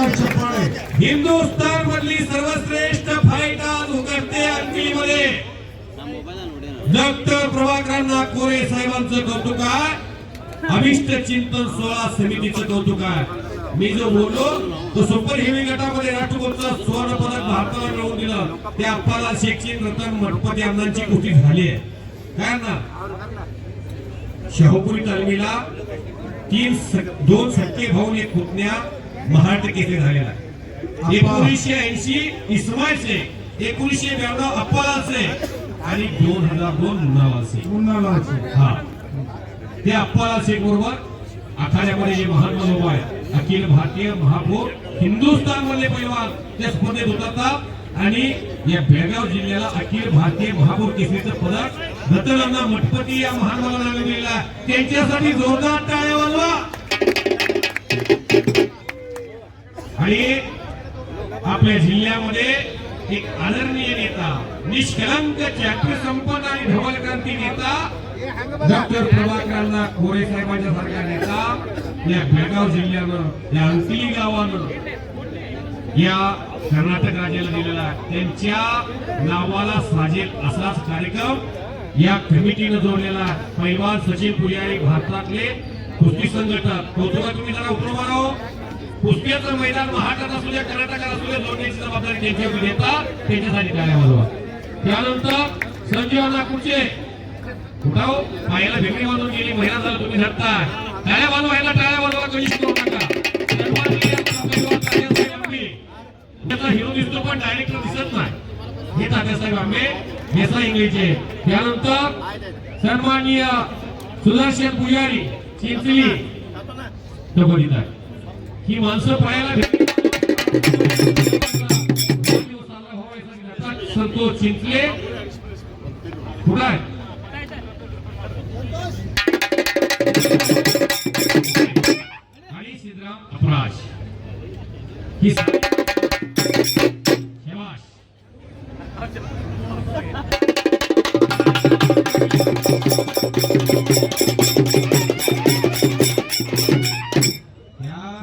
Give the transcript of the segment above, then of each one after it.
हिंदुस्थान मधली सर्वश्रेष्ठ फाईट आज उघडते अंकिलीमध्ये. डॉक्टर प्रभाकरांना कोरे साहेबांचं कौतुक आहे. अभिष्ट चिंतन 16 समितीचं कौतुक आहे. मी जो बोललो तो सुपर हेवी गटामध्ये राष्ट्रकुलचं स्वर्ण पदक भारताला मिळवून दिलं त्या अप्पाला शेखची रतन मठपती अण्णांची कृती झाली आहे. काय ना शाहूपुरी तालमीला 2 सख्खे भाऊ एक पुतण्या महाराष्ट्र केसरी झालेला आहे. 1980 इस्माईलचे, 1992 अप्पालाचे आणि 2002 मुन्नालाचे. हा ते अप्पाला शेख बरोबर आखाड्यामध्ये जे महान मनोबा आहे अखिल भारतीय महापौर हिंदुस्थान मधले पैलवान त्या स्पर्धेत उतरतात आणि या बेळगाव जिल्ह्याला अखिल भारतीय महापौर केसरीचं पदक रतनांना मठपती या महान मुलांना मिळालं. त्यांच्यासाठी जोरदार टाळ्या वाजवा. आणि आपल्या जिल्ह्यामध्ये एक आदरणीय नेता, निष्कलंक चॅप्टर संपन्न आणि ढबल क्रांती नेता डॉक्टर प्रभाकरांना कोरे साहेबांच्या सारखा नेता या बेळगाव जिल्ह्यानं, या अंकिली गावानं या कर्नाटक राज्याला दिलेला. त्यांच्या नावाला साजेल असाच कार्यक्रम या कमिटीनं जोडलेला. पैलवान सचिन पुजारी भारतातले कुस्ती संघटक. कौतुका तुम्ही जरा उतरवा राहो. कुस्त्याचं मैदान महाराष्ट्रात असू द्या, कर्नाटकात असू द्या, जोडण्याची जबाबदारी त्यांच्यावर देतात. त्यांच्यासाठी टाळ्या वाजवा. त्यानंतर संजीव नागपूरचे उठाव पायाला भेकडी बांधून गेली महिना झाला तुम्ही धरताय. टाळ्या वाजवायला टाळ्या वाजवायला कधीच करू नका. त्याचा हिरो दिसतो पण डायरेक्टर दिसत नाही. हे तात्यासाहेब आंबे देसा इंग्लिशचे. त्यानंतर सन्माननीय सुदर्शन पुजारी चिंचली टकोरीत आहे. ही माणसं पायाला संतोष चिंचले कुठं आहे आणि सिद्धराम अपराज. ही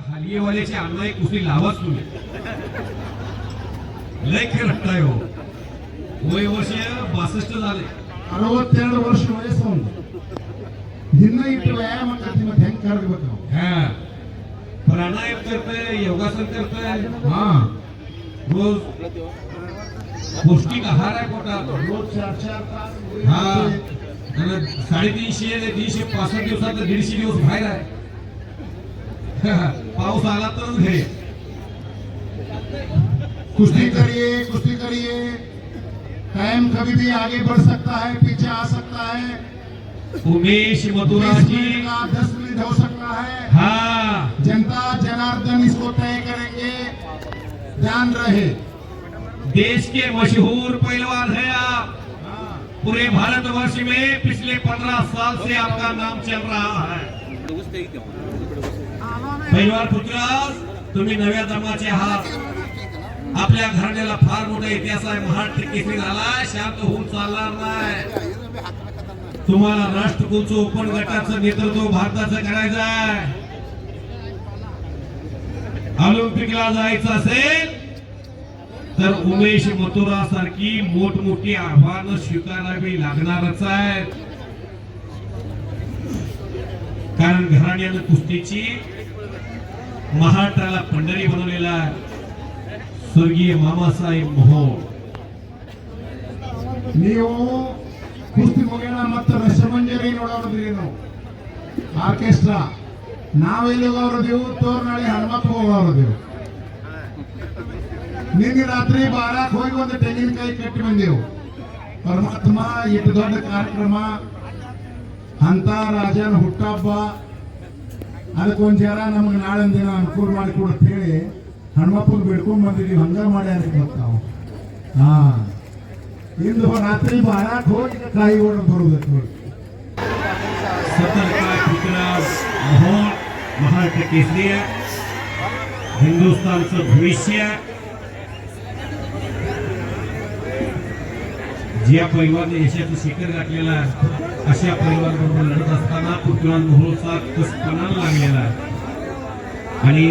हलियेवाल्याची अन्याय कुस्ती लावाच तुम्ही. लय खेळ रट्टाय हो. वय वर्ष 62 झाले. 62 ವರ್ಷ ವಯಸ್ಸು ದಿನ ಇಟ್ಟು ವ್ಯಾಯಾಮ ಮಾಡ್ತೀನಿ ಮತ್ತೆ ಹೆಂಗ್ ಕಾಡ್ಬೇಕು ನಾವು. हा प्राणायाम करतोय, योगासन करतोय. हा रोज पौष्टिक आहार आहे पोटात. रोज 4 तास. हा 350 365 दिवसात 150 दिवस बाहेर आहे. पाऊस आला तरच घे. कुश्ती करिए. टाइम कभी भी आगे बढ़ सकता है, पीछे आ सकता है. उमेश मथुराजी 10 मिनट हो सकता है. हाँ जनता जनार्दन इसको तय करेंगे. ध्यान रहे. देश के मशहूर पहलवान है आप. पूरे भारतवर्ष में पिछले 15 साल से आपका नाम चल रहा है. पहलवान पृथ्वीराज तुम्ही नव्या दमाचे आहात. आपल्या घराण्याला फार मोठा इतिहास आहे. महाराष्ट्र केसरी झाला, शांत होऊन चालणार नाही. तुम्हाला राष्ट्रकुलचं ओपन गटाचं नेतृत्व भारताचं करायचं आहे. ऑलिम्पिकला जायचं असेल तर उमेश मथुरा सारखी मोठमोठी आव्हानं स्वीकारावी लागणारच आहेत. कारण घराण्यानं कुस्तीची महाराष्ट्राला पंढरी बनवलेला आहे. स्वर्गीय मामासाहेब मोहोळ. ನೀವು ಕುಸ್ತಿ ಮುಗಿಯೋಣ ಮತ್ತೆ ರಸಮಂಜರಿ ನೋಡೋದ್ರೇನು ಆರ್ಕೆಸ್ಟ್ರಾ ನಾವೆಲ್ಲಿ ಹೋಗೋದೇವು ತೋರ್ನಾಳಿ ಹನುಮಪ್ಪ ಹೋಗೋದೇವು. ನಿನ್ನೆ ರಾತ್ರಿ 12ಕ್ಕೆ ಹೋಗಿ ಒಂದು ತೆಂಗಿನಕಾಯಿ ಕಟ್ಟಿ ಬಂದೆವು. ಪರಮಾತ್ಮ ಇಟ್ಟು ದೊಡ್ಡ ಕಾರ್ಯಕ್ರಮ ಅಂತ ರಾಜನ ಹುಟ್ಟಹಬ್ಬ ಅದಕ್ಕೊಂದು ಜರ ನಮಗೆ ನಾಳೆ ದಿನ ಅನುಕೂಲ ಮಾಡಿ ಕೊಡು ಅಂತ ಹೇಳಿ ಹನುಮಪ್ಪಗೆ ಬಿಡ್ಕೊಂಡ್ ಬಂದಿದ್ದೀವಿ. ಹಂಗ ಮಾಡ್ಯಾರ ನಾವು. ಹಾ ಇಂದು ರಾತ್ರಿ 12ಕ್ಕೆ ಹೋಗಿ ಕಾಯಿ ಹೊಡೆದು ಬರುವುದಕ್ಕೆ ನೋಡಿ. महाराष्ट्र केसरी हिंदुस्थानचं भविष्य ज्या पैलवान यशाचं शिखर गाठलेला अशा पैलवान बरोबर लढत असताना पृथ्वीराज मोहोळचा कसपणा लागलेला आणि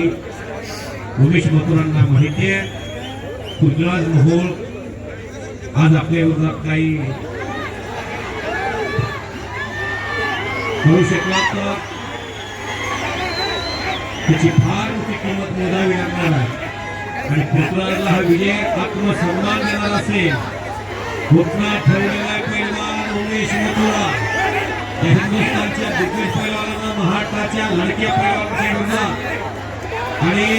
उमेश मथुरांना माहिती आहे पृथ्वीराज मोहोळ आज आपल्या विरोधात काही करू शकला तर त्याची फार मोठी किंमत मोजावी लागणार आहे आणि पृथ्वीराजला हा विजय आत्मसन्मान देणार असेल. घोषणा ठरवलेला पैलवान उमेश मथुरा या हिंदुस्थानच्या दिग्गज पैलवानांना महाराष्ट्राच्या लडके पैलवानाच्या विरोधात आणि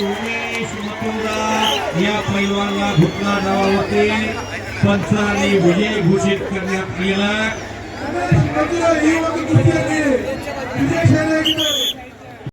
उमेश मथुरा या पैलवानला घुटना डावावरती पंचांनी विजय घोषित करण्यात आलेला. विजय